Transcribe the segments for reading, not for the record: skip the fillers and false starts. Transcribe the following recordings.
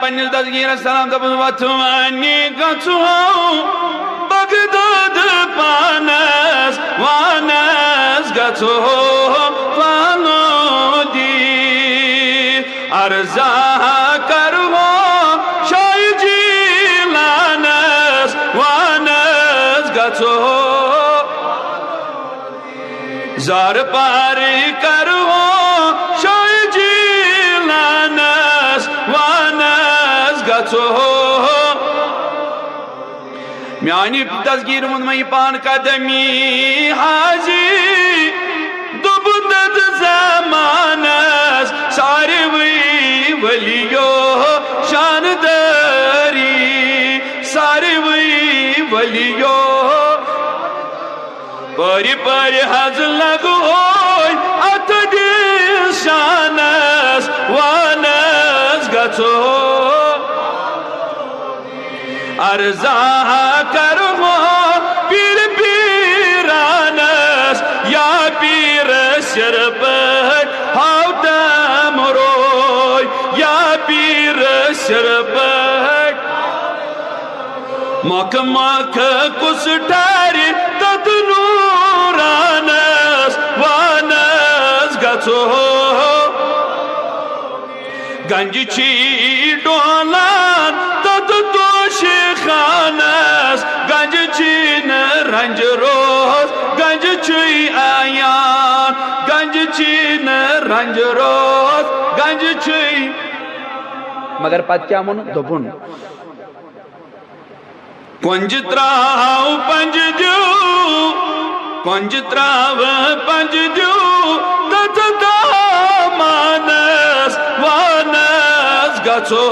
پنس دسگیر سلام دپن وتوانی گژھو بغداد پانس وانس گژھو پانو دی عرضا کرو شاہ جیلانس وانس گژھو زار پاری کرو شاہ جیلانس وانس گژھو میانی تذکیر منمئی پان قدمی حاجی دبدد زمانس ساروی ولیو شانداری ساروی ولیو پری پری حض لگوئی اتدی شانس وانس گژھو عرضا کرو پیر پیرانس یا پیر شربت ہاو دمروی یا پیر شربت مک مک کس ٹھاری تد نورانس وانس گژھو گنج چھی ڈولان تد دوشی خانس گنج چھی رنج روز گنج چھی آیان گنج چھی رنج روز گنج چھی مگر پت کیا من دپن کنج تراو پنج دیو کنج تراو پنج دیو تت دامانس وانس گژھو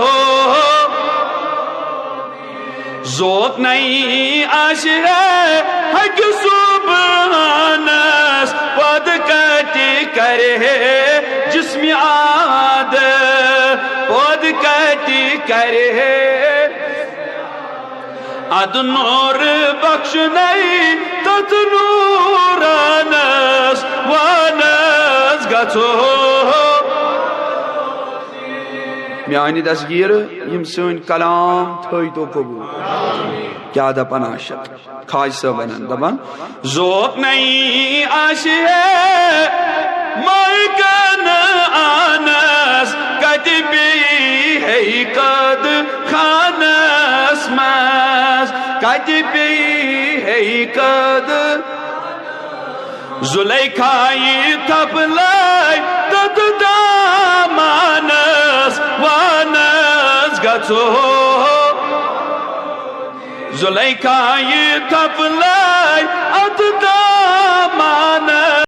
ذوق نہیں آشی ہے حق سبحانس پد کتی کرے جسم عاد پد کتی کرے اد نور بخش نہیں تت نورانس وانس گژھو میانی دسگیر یم سن کلام تھوئی تو قبول کیا دپن آشت خاج صاحبن دپن ذوق نہیں آشی ہے مائکن آنس کتی بھی ہے قد خانس مس کتی بھی ہے قد زلیخائی تھپ لائی تد دامانس وانس گژھو زلیخائی تھپ لائی